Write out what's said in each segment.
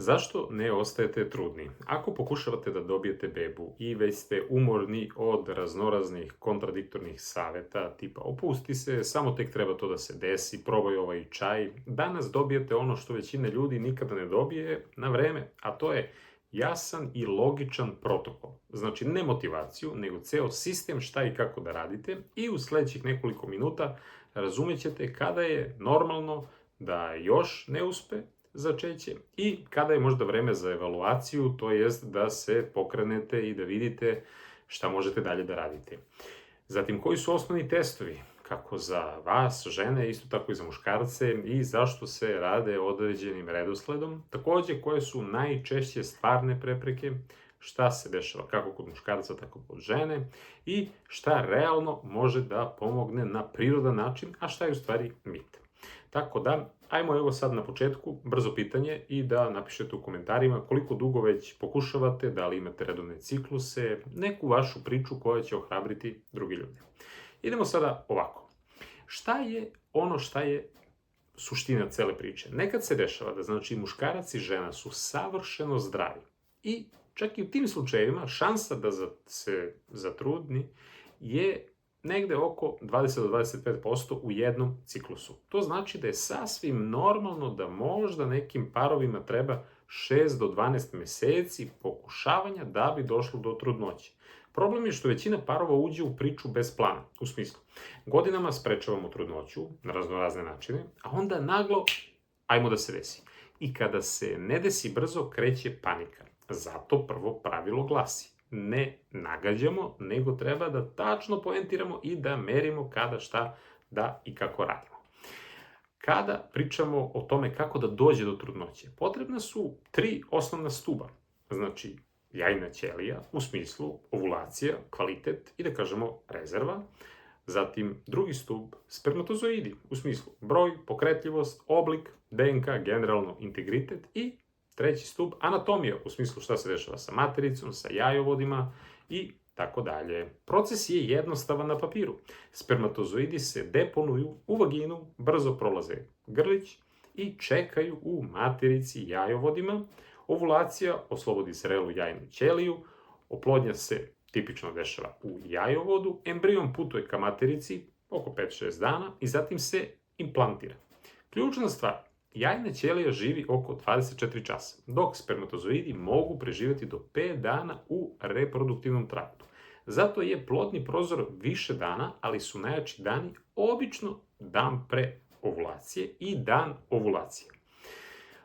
Zašto ne ostajete trudni? Ako pokušavate da dobijete bebu i već ste umorni od raznoraznih kontradiktornih saveta, tipa opusti se, samo tek treba to da se desi, probaj ovaj čaj, danas dobijete ono što većina ljudi nikada ne dobije na vreme, a to je jasan i logičan protokol. Znači, ne motivaciju, nego ceo sistem šta i kako da radite i u sledećih nekoliko minuta razumećete kada je normalno da još ne uspe začeće i kada je možda vreme za evaluaciju, to jest da se pokrenete i da vidite šta možete dalje da radite. Zatim, koji su osnovni testovi, kako za vas, žene, isto tako i za muškarce, i zašto se rade određenim redosledom. Takođe, koje su najčešće stvarne prepreke, šta se dešava kako kod muškarca, tako kod žene i šta realno može da pomogne na prirodan način, a šta je u stvari mit. Tako da, ajmo evo sad na početku, brzo pitanje i da napišete u komentarima koliko dugo već pokušavate, da li imate redovne cikluse, neku vašu priču koja će ohrabriti drugi ljudi. Idemo sada ovako. Šta je ono šta je suština cele priče? Nekad se dešava da znači muškarac i žena su savršeno zdravi i čak i u tim slučajevima šansa da se zatrudni je negde oko 20 do 25% u jednom ciklusu. To znači da je sasvim normalno da možda nekim parovima treba 6 do 12 meseci pokušavanja da bi došlo do trudnoće. Problem je što većina parova uđe u priču bez plana, u smislu godinama sprečavamo trudnoću na raznorazne načine, a onda naglo ajmo da se desi. I kada se ne desi brzo, kreće panika. Zato prvo pravilo glasi: ne nagađamo, nego treba da tačno poentiramo i da merimo kada, šta, da i kako radimo. Kada pričamo o tome kako da dođe do trudnoće, potrebna su 3 osnovna stuba. Znači, jajna ćelija, u smislu ovulacija, kvalitet i da kažemo rezerva. Zatim, drugi stub, spermatozoidi, u smislu broj, pokretljivost, oblik, DNK, generalno integritet i treći stub, anatomija, u smislu šta se dešava sa matericom, sa jajovodima i tako dalje. Proces je jednostavan na papiru. Spermatozoidi se deponuju u vaginu, brzo prolaze grlić i čekaju u materici jajovodima. Ovulacija oslobodi zrelu jajnu ćeliju, oplodnja se tipično dešava u jajovodu, embrion putuje ka materici oko 5-6 dana i zatim se implantira. Ključna stvar, jajna ćelija živi oko 24 časa, dok spermatozoidi mogu preživeti do 5 dana u reproduktivnom traktu. Zato je plodni prozor više dana, ali su najjači dani obično dan pre ovulacije i dan ovulacije.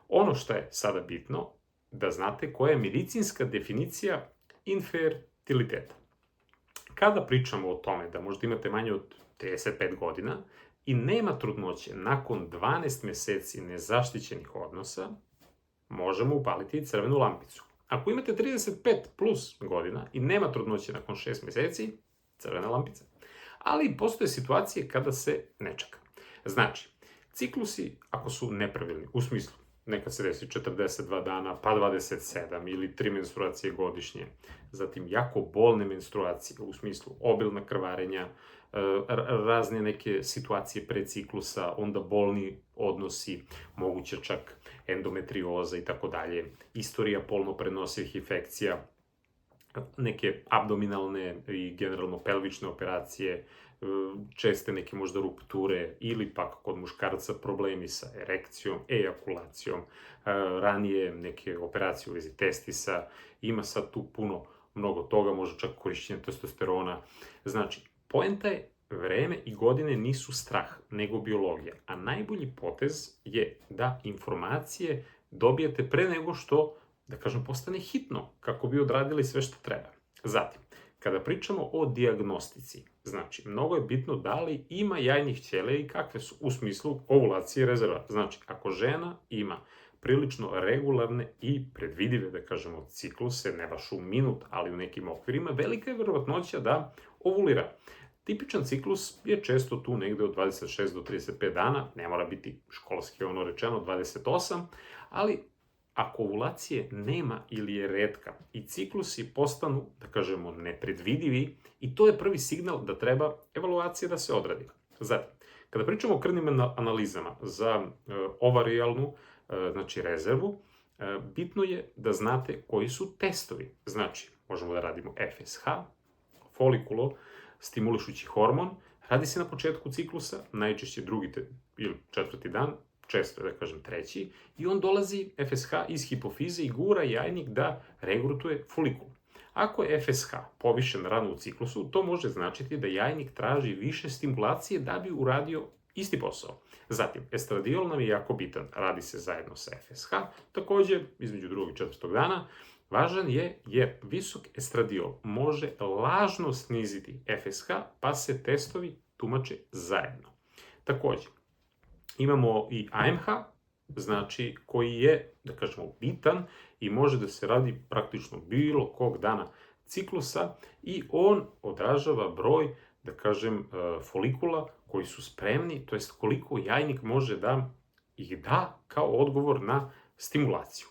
Ono što je sada bitno, da znate koja je medicinska definicija infertiliteta. Kada pričamo o tome da možda imate manje od 35 godina i nema trudnoće nakon 12 meseci nezaštićenih odnosa, možemo upaliti i crvenu lampicu. Ako imate 35 plus godina i nema trudnoće nakon 6 meseci, crvena lampica. Ali postoje situacije kada se ne čeka. Znači, ciklusi ako su nepravilni, u smislu nekad se desi 42 dana, pa 27 ili 3 menstruacije godišnje. Zatim jako bolne menstruacije u smislu obilna krvarenja, razne neke situacije pre ciklusa, onda bolni odnosi, moguće čak endometrioza i tako dalje, istorija polno prenosivih infekcija, neke abdominalne i generalno pelvične operacije, česte neke možda rupture ili pak kod muškarca problemi sa erekcijom, ejakulacijom, ranije neke operacije u vezi testisa, ima sad tu mnogo toga, možda čak korišćenje testosterona. Znači, poenta je vreme i godine nisu strah, nego biologija, a najbolji potez je da informacije dobijete pre nego što, da kažem, postane hitno, kako bi odradili sve što treba. Zatim, kada pričamo o dijagnostici, znači, mnogo je bitno da li ima jajnih ćelija i kakve su, u smislu ovulacije i rezerva. Znači, ako žena ima prilično regularne i predvidive, da kažemo, cikluse, ne baš u minut, ali u nekim okvirima, velika je verovatnoća da ovulira. Tipičan ciklus je često tu negde od 26 do 35 dana, ne mora biti školski rečeno 28, ali ako ovulacije nema ili je retka i ciklusi postanu, da kažemo, nepredvidivi, i to je prvi signal da treba evaluacija da se odradi. Zatim, kada pričamo o krvnim analizama za ovarijalnu, znači rezervu, Bitno je da znate koji su testovi. Znači, možemo da radimo FSH, folikulo stimulišući hormon, radi se na početku ciklusa, najčešće drugi ili četvrti dan, često je da kažem treći, i on dolazi FSH iz hipofize i gura jajnik da regrutuje folikul. Ako je FSH povišen rano u ciklusu, to može značiti da jajnik traži više stimulacije da bi uradio isti posao. Zatim, estradiol nam je jako bitan, radi se zajedno sa FSH, takođe između drugog i četvrtog dana. Važan je jer visok estradiol može lažno sniziti FSH, pa se testovi tumače zajedno. Takođe, imamo i AMH, znači koji je, da kažemo, bitan i može da se radi praktično bilo kog dana ciklusa i on odražava broj, da kažem, folikula koji su spremni, to jest koliko jajnik može da ih da kao odgovor na stimulaciju.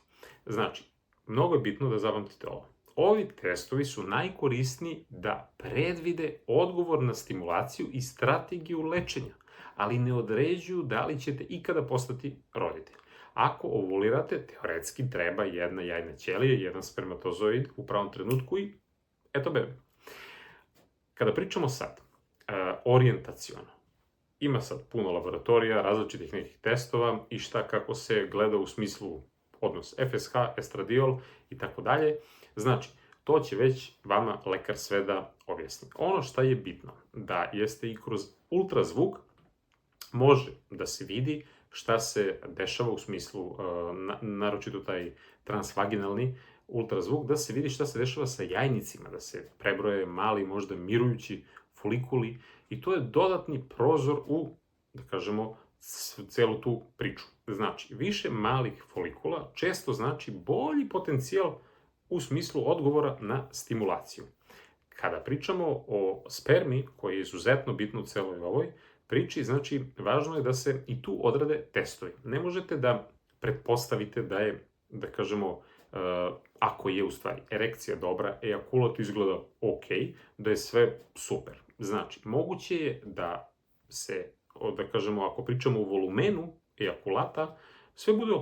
Znači, mnogo je bitno da zapamtite ovo. Ovi testovi su najkorisniji da predvide odgovor na stimulaciju i strategiju lečenja, ali ne određuju da li ćete ikada postati roditelj. Ako ovulirate, teoretski treba jedna jajna ćelija, jedan spermatozoid u pravom trenutku i eto bebe. Kada pričamo sad orijentaciono, ima sad puno laboratorija, različitih nekih testova i šta kako se gleda u smislu odnos FSH, estradiol i tako dalje. Znači, to će već vama lekar sve da objasni. Ono šta je bitno, da jeste i kroz ultrazvuk može da se vidi šta se dešava u smislu, naročito taj transvaginalni ultrazvuk, da se vidi šta se dešava sa jajnicima, da se prebroje mali, možda mirujući folikuli i to je dodatni prozor u, da kažemo, celu tu priču. Znači, više malih folikula često znači bolji potencijal u smislu odgovora na stimulaciju. Kada pričamo o spermi, koji je izuzetno bitno u celoj ovoj priči, znači, važno je da se i tu odrade testovi. Ne možete da pretpostavite da je, da kažemo, ako je u stvari erekcija dobra, ejakulat izgleda ok, da je sve super. Znači, moguće je da se, da kažemo, ako pričamo o volumenu ejakulata, sve bude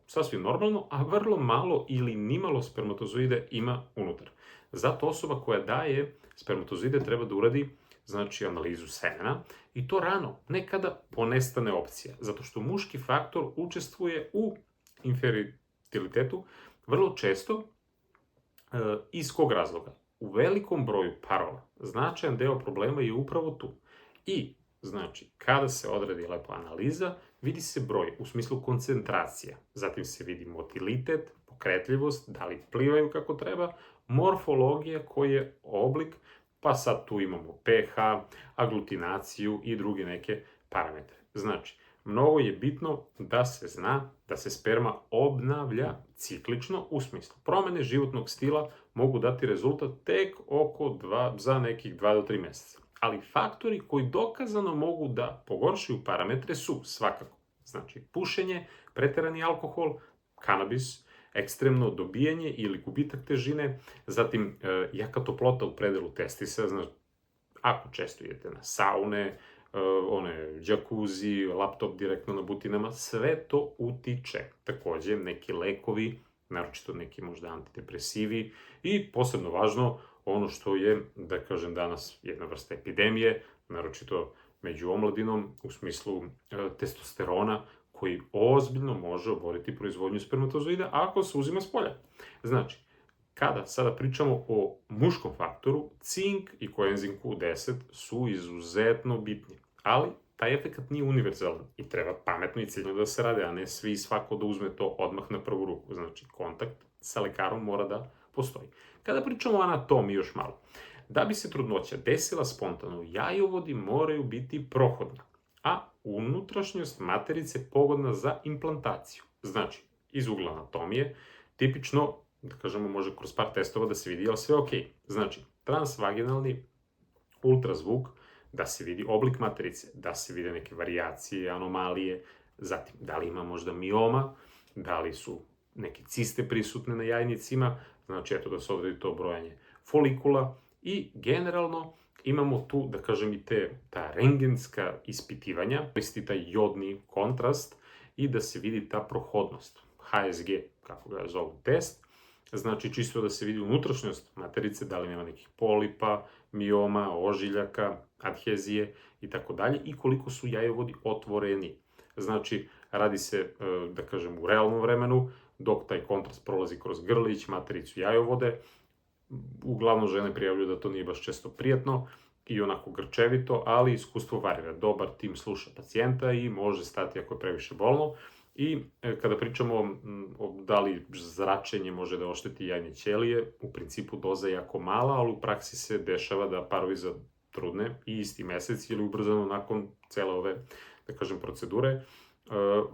sasvim normalno, a vrlo malo ili nimalo spermatozoide ima unutar. Zato osoba koja daje spermatozoide treba da uradi, znači, analizu semena i to rano, ne kada ponestane opcija, zato što muški faktor učestvuje u infertilitetu vrlo često. Iz kog razloga? U velikom broju parova značajan deo problema je upravo tu. I, znači, kada se odradi lepo analiza, vidi se broj u smislu koncentracija, zatim se vidi motilitet, pokretljivost, da li plivaju kako treba, morfologija koji je oblik, pa sad tu imamo pH, aglutinaciju i druge neke parametre. Znači, mnogo je bitno da se zna da se sperma obnavlja ciklično, u smislu promene životnog stila mogu dati rezultat tek za nekih 2 do 3 meseca. Ali faktori koji dokazano mogu da pogoršaju parametre su svakako, znači, pušenje, preterani alkohol, kanabis, ekstremno dobijanje ili gubitak težine, zatim jaka toplota u predelu testisa, znači, ako često idete na saune, džakuzi, laptop direktno na butinama, sve to utiče. Takođe, neki lekovi, naročito neki možda antidepresivi i posebno važno, ono što je, da kažem, danas jedna vrsta epidemije, naročito među omladinom, u smislu testosterona, koji ozbiljno može oboriti proizvodnju spermatozoida ako se uzima s polja. Znači, kada sada pričamo o muškom faktoru, cink i koenzim Q10 su izuzetno bitni, ali taj efekt nije univerzalan i treba pametno i ciljno da se rade, a ne svi i svako da uzme to odmah na prvu ruku. Znači, kontakt sa lekarom mora da postoji. Kada pričamo o anatomiji još malo, da bi se trudnoća desila spontano, jajovodi moraju biti prohodni, a unutrašnjost materice pogodna za implantaciju. Znači, iz ugla anatomije, tipično, da kažemo, može kroz par testova da se vidi, ali sve ok. Znači, transvaginalni ultrazvuk, da se vidi oblik materice, da se vide neke varijacije, anomalije, zatim, da li ima možda mioma, da li su neke ciste prisutne na jajnicima, znači, eto da se odredi to brojanje folikula i generalno imamo tu, da kažem, i ta rengenska ispitivanja, koristi taj jodni kontrast i da se vidi ta prohodnost. HSG, kako ga zovu, test. Znači, čisto da se vidi unutrašnjost materice, da li nema nekih polipa, mioma, ožiljaka, adhezije i tako dalje, i koliko su jajovodi otvoreni. Znači, radi se, da kažem, u realnom vremenu, dok taj kontrast prolazi kroz grlić, matericu, jajovode. Uglavnom žene prijavljuju da to nije baš često prijatno i onako grčevito, ali iskustvo varira. Dobar tim sluša pacijenta i može stati ako je previše bolno. I kada pričamo o da li zračenje može da ošteti jajne ćelije, u principu doza je jako mala, ali u praksi se dešava da parovi zatrudne i isti mesec ili ubrzano nakon cele ove, da kažem, procedure.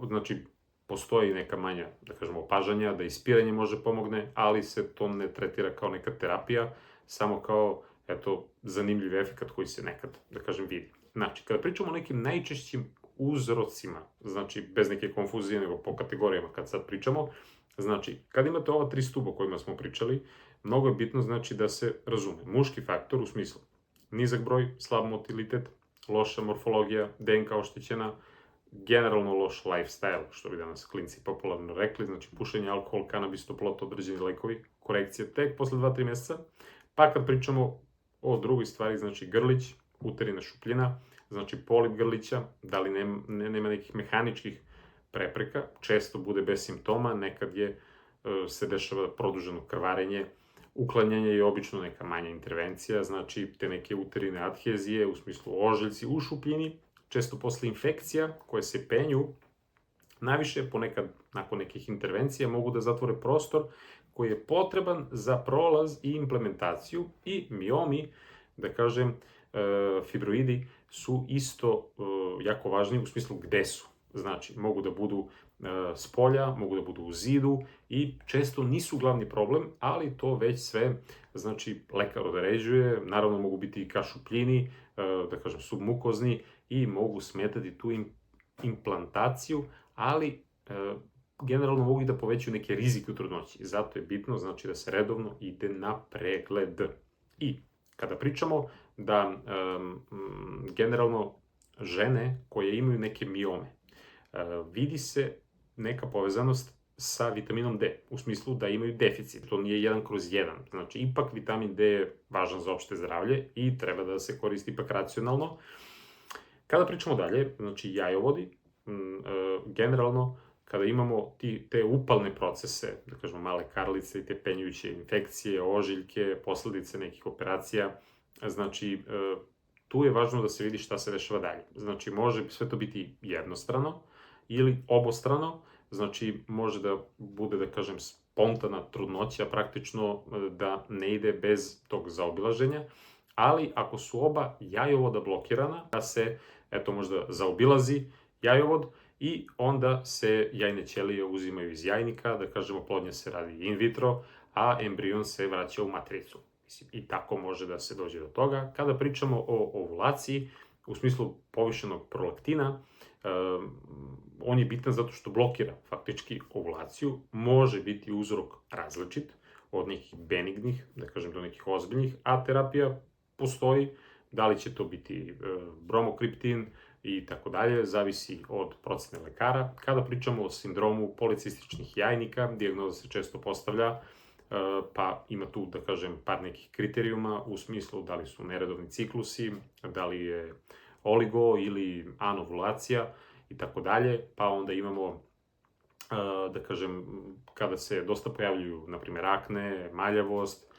Znači, postoji neka manja, da kažemo, opažanja, da ispiranje može pomogne, ali se to ne tretira kao neka terapija, samo kao, eto, zanimljiv efekat koji se nekad, da kažem, vidi. Znači, kada pričamo o nekim najčešćim uzrocima, znači, bez neke konfuzije, nego po kategorijama kad sad pričamo, znači, kad imate ova 3 stuba o kojima smo pričali, mnogo je bitno, znači, da se razume. Muški faktor u smislu nizak broj, slab motilitet, loša morfologija, DNK oštećena, generalno loš lifestyle, što bi danas klinci popularno rekli, znači pušenje, alkohol, kanabis, toplota, određeni lekovi, korekcije tek posle 2-3 meseca. Pa kad pričamo o drugoj stvari, znači grlić, uterina šupljina, znači polip grlića, da li nema nekih mehaničkih prepreka, često bude bez simptoma, nekad se dešava produženo krvarenje, uklanjanje je obično neka manja intervencija, znači te neke uterine adhezije, u smislu ožiljci u šupljini, često posle infekcija koje se penju, najviše ponekad nakon nekih intervencija mogu da zatvore prostor koji je potreban za prolaz i implementaciju, i miomi, da kažem, fibroidi su isto jako važni u smislu gde su. Znači, mogu da budu s polja, mogu da budu u zidu i često nisu glavni problem, ali to već sve, znači, lekar određuje. Naravno, mogu biti i ka šupljini, da kažem, submukozni, i mogu smetati tu implantaciju, ali generalno mogu i da povećaju neke rizike u trudnoći. Zato je bitno, znači, da se redovno ide na pregled. I kada pričamo da generalno žene koje imaju neke miome, vidi se neka povezanost sa vitaminom D, u smislu da imaju deficit. To nije 1/1. Znači, ipak vitamin D je važan za opšte zdravlje i treba da se koristi ipak racionalno. Kada pričamo dalje, znači jajovodi, generalno, kada imamo te upalne procese, da kažemo male karlice i te penjujuće infekcije, ožiljke, posledice nekih operacija, znači, tu je važno da se vidi šta se dešava dalje. Znači, može sve to biti jednostrano ili obostrano, znači, može da bude, da kažem, spontana trudnoća, praktično da ne ide bez tog zaobilaženja, ali ako su oba jajovoda blokirana, da se, eto, možda zaobilazi jajovod i onda se jajne ćelije uzimaju iz jajnika, da kažemo, oplodnja se radi in vitro, a embrion se vraća u matricu. I tako može da se dođe do toga. Kada pričamo o ovulaciji, u smislu povišenog prolaktina, on je bitan zato što blokira faktički ovulaciju, može biti uzrok različit, od nekih benignih, da kažem, do nekih ozbiljnih, a terapija postoji, da li će to biti bromokriptin i tako dalje, zavisi od procene lekara. Kada pričamo o sindromu policističnih jajnika, dijagnoza se često postavlja, pa ima tu, da kažem, par nekih kriterijuma u smislu da li su neredovni ciklusi, da li je oligo ili anovulacija i tako dalje, pa onda imamo, da kažem, kada se dosta pojavljuju, na primjer, akne, maljavost,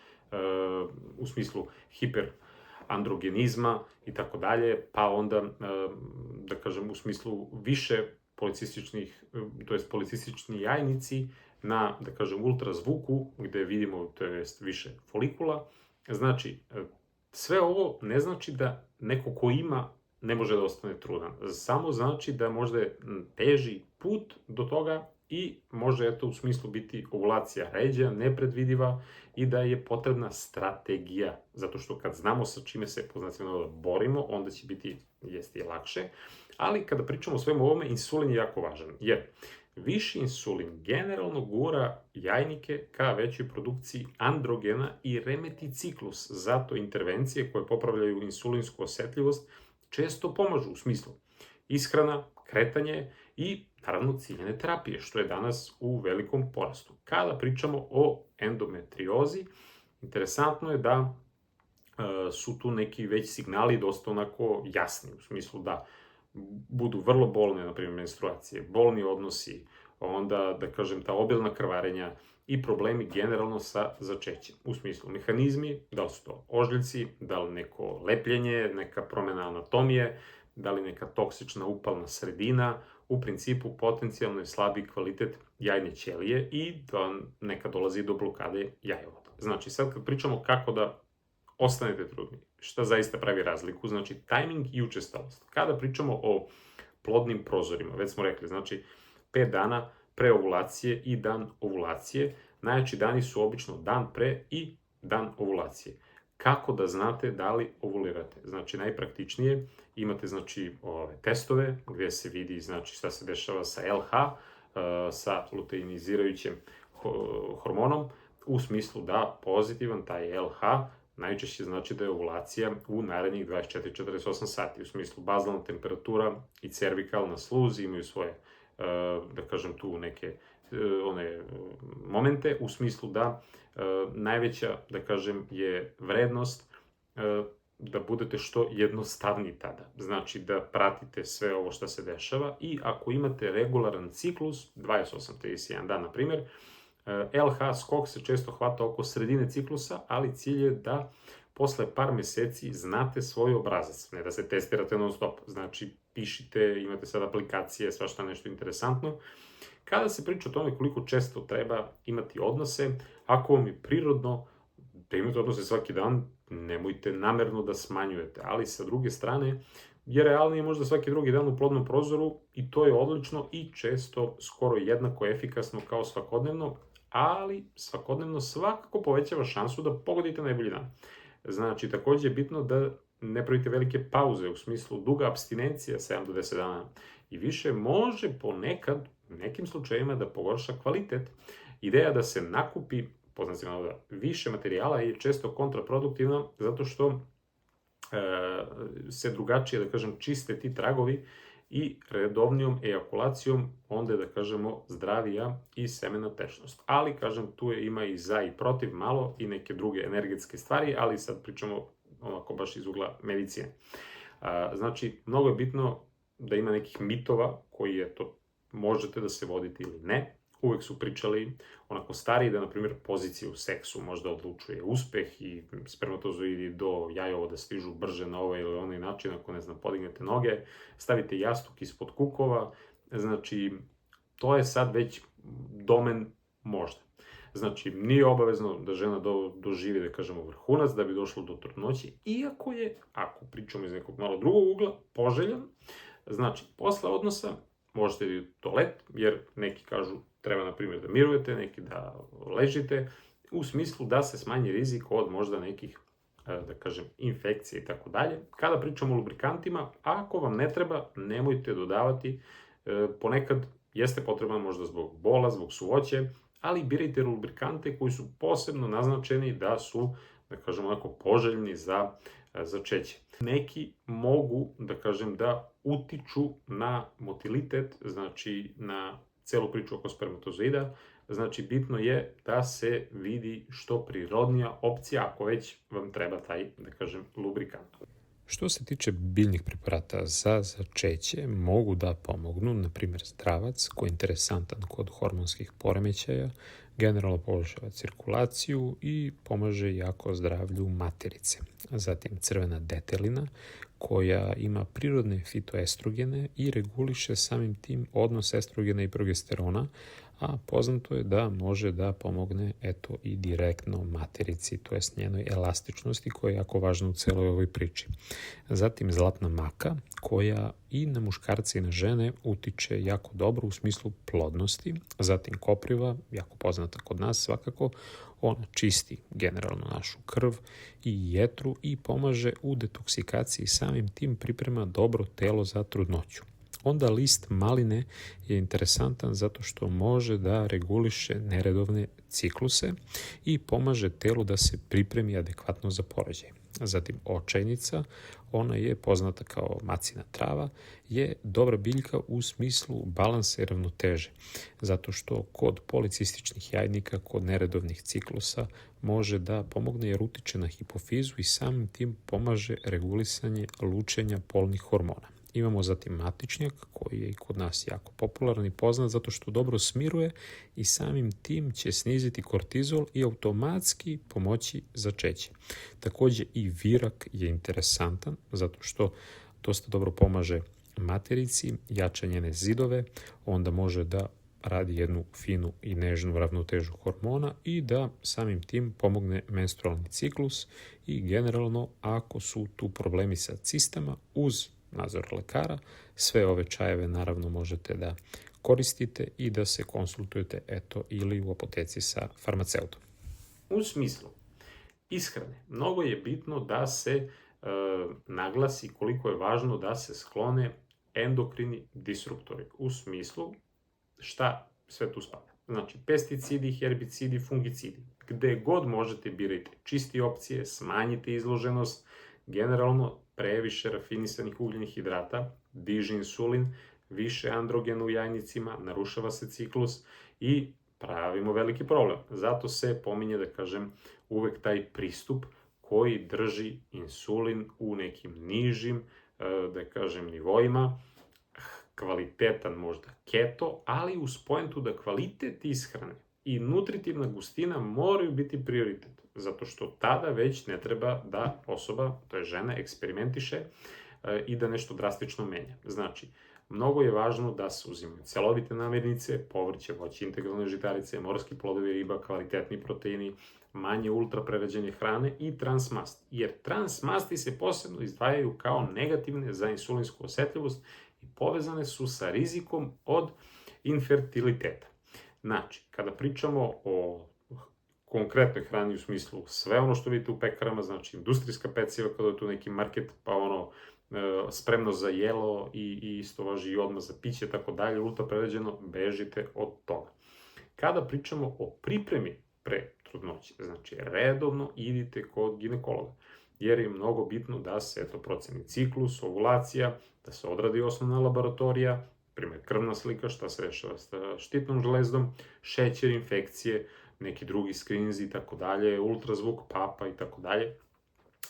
u smislu hiperandrogenizma i tako dalje, pa onda, da kažem, u smislu više policističnih, to jest policistični jajnici na, da kažem, ultrazvuku, gde vidimo, to je više folikula. Znači, sve ovo ne znači da neko ko ima ne može da ostane trudan. Samo znači da možda je teži put do toga i može, eto, u smislu biti ovulacija ređa, nepredvidiva i da je potrebna strategija. Zato što kad znamo sa čime se poznacijeno borimo, onda će biti, jeste, lakše. Ali kada pričamo o svemu ovome, insulin je jako važan, jer viši insulin generalno gura jajnike ka većoj produkciji androgena i remeti ciklus. Zato intervencije koje popravljaju insulinsku osetljivost često pomažu u smislu ishrana, kretanje i naravno ciljane terapije, što je danas u velikom porastu. Kada pričamo o endometriozi, interesantno je da su tu neki već signali dosta onako jasni, u smislu da budu vrlo bolne, na primjer, menstruacije, bolni odnosi, onda, da kažem, ta obilna krvarenja i problemi generalno sa začećem. U smislu mehanizmi, da li su to ožiljci, da li neko lepljenje, neka promena anatomije, da li neka toksična upalna sredina, u principu potencijalno je slabi kvalitet jajne ćelije i da neka dolazi do blokade jajovoda. Znači, sad kad pričamo kako da ostanete trudni, šta zaista pravi razliku, znači tajming i učestalost. Kada pričamo o plodnim prozorima, već smo rekli, znači 5 dana pre ovulacije i dan ovulacije, najjači dani su obično dan pre i dan ovulacije. Kako da znate da li ovulirate? Znači, najpraktičnije imate znači testove gdje se vidi znači šta se dešava sa LH, sa luteinizirajućim hormonom, u smislu da pozitivan taj LH najčešće znači da je ovulacija u narednih 24-48 sati, u smislu bazalna temperatura i cervikalna sluz imaju svoje, da kažem tu neke momente, u smislu da najveća, da kažem, je vrednost da budete što jednostavniji tada. Znači da pratite sve ovo što se dešava i ako imate regularan ciklus, 28-31 dan, na primjer, LH skok se često hvata oko sredine ciklusa, ali cilj je da posle par meseci znate svoj obrazac, ne da se testirate non stop. Znači, pišite, imate sad aplikacije, svašta nešto interesantno. Kada se priča o tome koliko često treba imati odnose, ako vam je prirodno da imate odnose svaki dan, nemojte namerno da smanjujete, ali sa druge strane je realnije možda svaki drugi dan u plodnom prozoru i to je odlično i često skoro jednako efikasno kao svakodnevno, ali svakodnevno svakako povećava šansu da pogodite najbolji dan. Znači, takođe je bitno da ne pravite velike pauze, u smislu duga apstinencija 7 do 10 dana i više može ponekad, u nekim slučajima, da pogorša kvalitet. Ideja da se nakupi, poznacima da više materijala je često kontraproduktivna, zato što se drugačije, da kažem, čiste ti tragovi i redovnijom ejakulacijom onda je, da kažemo, zdravija i semena tečnost. Ali, kažem, tu ima i za i protiv malo i neke druge energetske stvari, ali sad pričamo onako baš iz ugla medicine. Znači, mnogo je bitno da ima nekih mitova koji je to možete da se vodite ili ne. Uvek su pričali onako stariji da, na primjer, pozicija u seksu možda odlučuje uspeh i spermatozoidi do jajovoda stižu brže na ovaj ili onaj način, ako ne znam, podignete noge, stavite jastuk ispod kukova, znači, to je sad već domen možda. Znači, nije obavezno da žena doživi, da kažemo, vrhunac da bi došlo do trudnoće, iako je, ako pričamo iz nekog malo drugog ugla, poželjan. Znači, posle odnosa možete i u toalet, jer neki kažu treba, na primjer, da mirujete, neki da ležite, u smislu da se smanji rizik od možda nekih, da kažem, infekcija i tako dalje. Kada pričamo o lubrikantima, ako vam ne treba, nemojte dodavati. Ponekad jeste potreban možda zbog bola, zbog suvoće, ali birajte lubrikante koji su posebno naznačeni da su, da kažem, onako poželjni za začeće. Neki mogu, da kažem, da utiču na motilitet, znači na celu priču oko spermatozoida, znači bitno je da se vidi što prirodnija opcija ako već vam treba taj, da kažem, lubrikant. Što se tiče biljnih preparata za začeće, mogu da pomognu, na primjer, zdravac, koji je interesantan kod hormonskih poremećaja, generalno poboljšava cirkulaciju i pomaže jako zdravlju materice. Zatim crvena detelina, koja ima prirodne fitoestrogene i reguliše samim tim odnos estrogena i progesterona, a poznato je da može da pomogne i direktno materici, to jest njenoj elastičnosti koja je jako važna u celoj ovoj priči. Zatim zlatna maka, koja i na muškarce i na žene utiče jako dobro u smislu plodnosti. Zatim kopriva, jako poznata kod nas svakako, ona čisti generalno našu krv i jetru i pomaže u detoksikaciji, samim tim priprema dobro telo za trudnoću. Onda list maline je interesantan zato što može da reguliše neredovne cikluse i pomaže telu da se pripremi adekvatno za porođaj. Zatim očajnica, ona je poznata kao macina trava, je dobra biljka u smislu balansa i ravnoteže, zato što kod policističnih jajnika, kod neredovnih ciklusa, može da pomogne jer utiče na hipofizu i samim tim pomaže regulisanje lučenja polnih hormona. Imamo zatim matičnjak, koji je i kod nas jako popularan i poznat zato što dobro smiruje i samim tim će sniziti kortizol i automatski pomoći začeće. Takođe i virak je interesantan zato što dosta dobro pomaže materici, jača njene zidove, onda može da radi jednu finu i nežnu ravnotežu hormona i da samim tim pomogne menstrualni ciklus i generalno ako su tu problemi sa cistama uz nadzor lekara, sve ove čajeve naravno možete da koristite i da se konsultujete ili u apoteci sa farmaceutom. U smislu ishrane, mnogo je bitno da se naglasi koliko je važno da se sklone endokrini disruptori. U smislu šta sve tu spada. Znači, pesticidi, herbicidi, fungicidi. Gde god možete birajte čisti opcije, smanjite izloženost, generalno previše rafinisanih ugljenih hidrata, diže insulin, više androgena u jajnicima, narušava se ciklus i pravimo veliki problem. Zato se pominje, da kažem, uvek taj pristup koji drži insulin u nekim nižim, da kažem, nivoima, kvalitetan možda keto, ali uz pojentu da kvalitet ishrane i nutritivna gustina moraju biti prioritet, zato što tada već ne treba da osoba, to je žena, eksperimentiše i da nešto drastično menja. Znači, mnogo je važno da se uzimaju celovite namirnice, povrće, voće, integralne žitarice, morski plodovi, riba, kvalitetni proteini, manje ultraprerađene hrane i transmasti. Jer transmasti se posebno izdvajaju kao negativne za insulinsku osetljivost i povezane su sa rizikom od infertiliteta. Znači, kada pričamo o konkretnoj hrani u smislu sve ono što vidite u pekarama, znači industrijska peciva kada je tu neki market, pa ono spremno za jelo i isto važi i odmah za piće, tako dalje, ultraprerađeno, bežite od toga. Kada pričamo o pripremi pre trudnoće, znači redovno idite kod ginekologa, jer je mnogo bitno da se proceni ciklus, ovulacija, da se odradi osnovna laboratorija, primjer krvna slika, šta se rešava sa štitnom žlezdom, šećer, infekcije, neki drugi skrinzi i tako dalje, ultrazvuk, papa i tako dalje.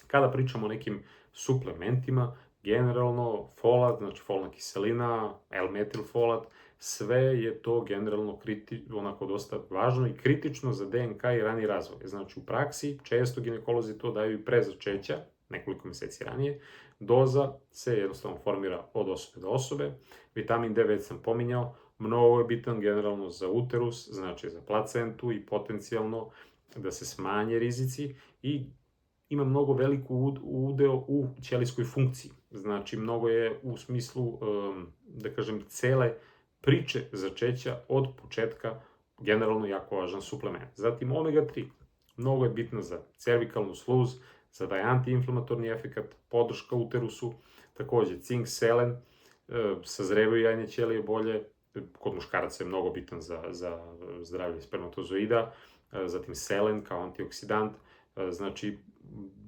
Kada pričamo o nekim suplementima, generalno folat, znači folna kiselina, L-metilfolat, sve je to generalno onako dosta važno i kritično za DNK i rani razvoj. Znači u praksi često ginekolozi to daju i pre začeća, nekoliko meseci ranije. Doza se jednostavno formira od osobe do osobe. Vitamin D već sam pominjao, mnogo je bitan generalno za uterus, znači za placentu i potencijalno da se smanje rizici i ima mnogo veliku udeo u ćelijskoj funkciji. Znači, mnogo je u smislu, da kažem, cele priče začeća od početka generalno jako važan suplement. Zatim, omega-3. Mnogo je bitna za cervikalnu sluz, za taj antiinflamatorni efekat, podrška uterusu, takođe cink, selen, sazrevaju jajne ćelije bolje, kod muškaraca je mnogo bitan za zdravlje spermatozoida, zatim selen kao antioksidant, znači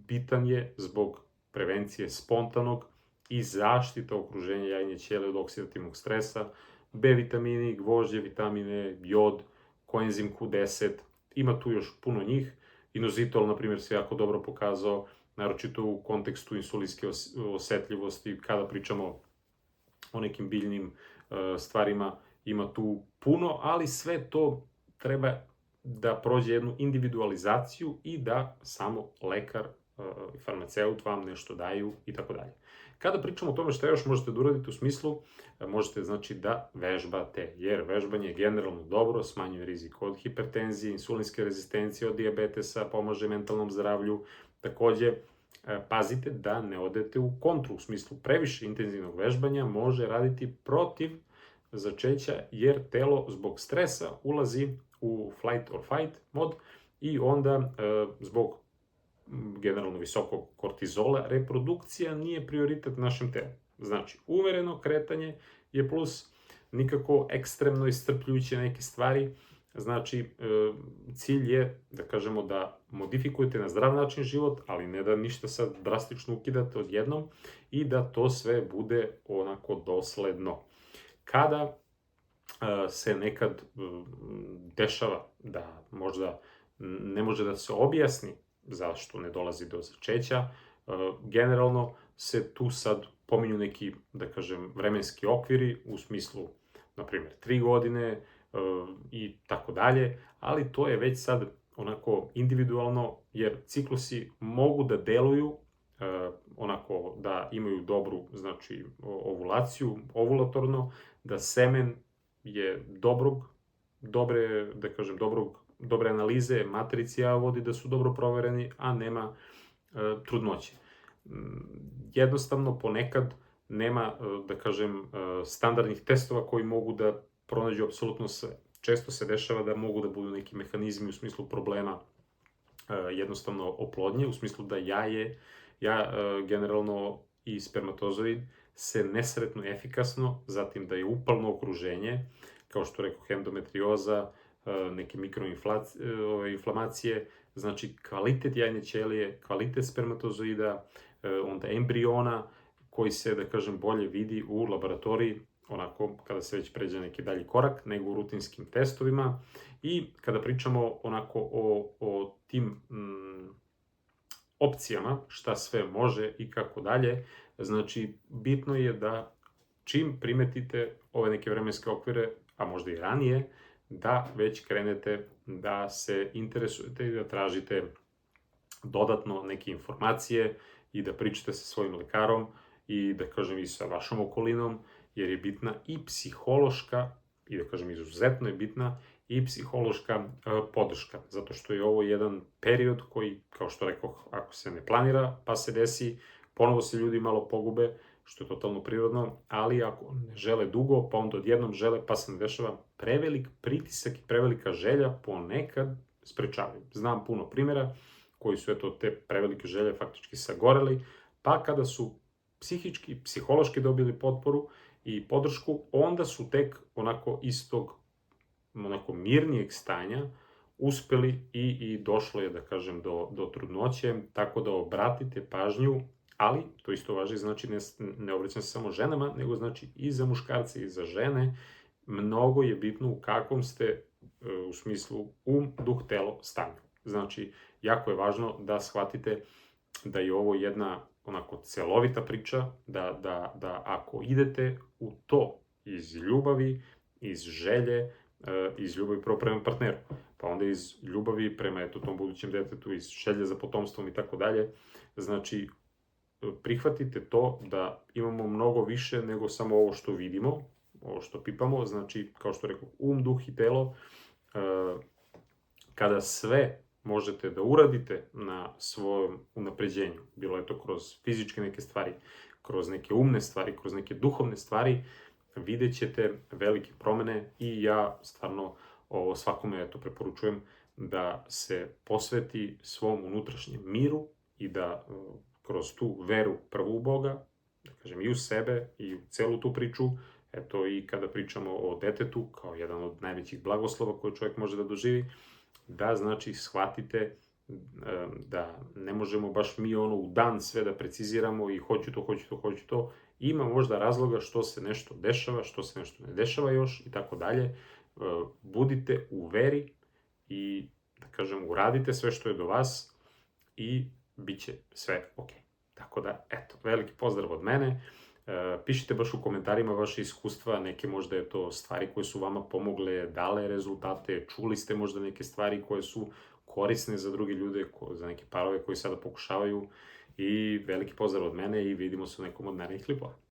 bitan je zbog prevencije spontanog i zaštita okruženja jajne ćelije od oksidativnog stresa, B vitamini, gvožđe, vitamine, jod, koenzim Q10, ima tu još puno njih. Inositol, na primjer, se jako dobro pokazao, naročito u kontekstu insulinske osetljivosti, kada pričamo o nekim biljnim stvarima, ima tu puno, ali sve to treba da prođe jednu individualizaciju i da samo lekar i farmaceut vam nešto daju i tako dalje. Kada pričamo o tome šta još možete da uradite u smislu, možete znači da vežbate, jer vežbanje je generalno dobro, smanjuje rizik od hipertenzije, insulinske rezistencije, od dijabetesa, pomaže mentalnom zdravlju. Takođe, pazite da ne odete u kontru, u smislu previše intenzivnog vežbanja može raditi protiv začeća, jer telo zbog stresa ulazi u flight or fight mod i onda zbog generalno visokog kortizola reprodukcija nije prioritet našem telu. Znači, umereno kretanje je plus, nikako ekstremno iscrpljujuće neke stvari. Znači, cilj je, da kažemo, da modifikujete na zdrav način život, ali ne da ništa sad drastično ukidate odjednom i da to sve bude onako dosledno. Kada se nekad dešava da možda ne može da se objasni zašto ne dolazi do začeća, generalno se tu sad pominju neki, da kažem, vremenski okviri u smislu, na primjer, 3 godine i tako dalje, ali to je već sad onako individualno, jer ciklusi mogu da deluju onako da imaju dobru, znači, ovulaciju, ovulatorno, da semen je dobre analize, matricija vodi da su dobro provereni, a nema trudnoće. Jednostavno, ponekad nema, da kažem, standardnih testova koji mogu da pronađu apsolutno sve. Često se dešava da mogu da budu neki mehanizmi u smislu problema jednostavno oplodnje, u smislu da generalno i spermatozoid se nesretno efikasno, zatim da je upalno okruženje, kao što rekao, endometrioza, neke mikroinflamacije, znači kvalitet jajne ćelije, kvalitet spermatozoida, onda embriona koji se, da kažem, bolje vidi u laboratoriji, onako kada se već pređe neki dalji korak, nego u rutinskim testovima. I kada pričamo onako o tim opcijama, šta sve može i kako dalje, znači bitno je da čim primetite ove neke vremenske okvire, a možda i ranije, da već krenete da se interesujete i da tražite dodatno neke informacije i da pričate sa svojim lekarom i, da kažem, i sa vašom okolinom, jer je bitna i psihološka, i da kažem izuzetno je bitna, i psihološka podrška, zato što je ovo jedan period koji, kao što rekao, ako se ne planira pa se desi, ponovo se ljudi malo pogube, što je totalno prirodno, ali ako ne žele dugo, pa onda odjednom žele, pa se ne dešava, prevelik pritisak i prevelika želja ponekad sprečavaju. Znam puno primjera koji su te prevelike želje faktički sagoreli, pa kada su psihički i psihološki dobili potporu i podršku, onda su tek onako iz tog mirnijeg stanja uspeli i došlo je, da kažem, do trudnoće, tako da obratite pažnju, ali to isto važi, znači ne obraćam se samo ženama, nego znači i za muškarce i za žene, mnogo je bitno u kakvom ste u smislu duh, telo stanju. Znači, jako je važno da shvatite da je ovo jedna onako celovita priča, da ako idete u to iz ljubavi, iz želje, iz ljubavi prvo prema partneru, pa onda iz ljubavi prema tom budućem detetu, iz želje za potomstvom i tako dalje, znači prihvatite to da imamo mnogo više nego samo ovo što vidimo, ovo što pipamo, znači, kao što rekao, duh i telo, kada sve možete da uradite na svojom unapređenju, bilo je to kroz fizičke neke stvari, kroz neke umne stvari, kroz neke duhovne stvari, vidjet ćete velike promene i ja stvarno svakome preporučujem da se posveti svom unutrašnjem miru i da kroz tu veru prvo u Boga, da kažem, i u sebe i u celu tu priču, i kada pričamo o detetu kao jedan od najvećih blagoslova koje čovjek može da doživi, da, znači, shvatite da ne možemo baš mi u dan sve da preciziramo i hoću to. Ima možda razloga što se nešto dešava, što se nešto ne dešava još i tako dalje. Budite u veri i, da kažem, uradite sve što je do vas i bit će sve ok. Tako da, veliki pozdrav od mene. Pišite baš u komentarima vaše iskustva, neke možda je to stvari koje su vama pomogle, dale rezultate, čuli ste možda neke stvari koje su korisne za druge ljude, za neke parove koji sada pokušavaju, i veliki pozdrav od mene i vidimo se u nekom od narednih klipova.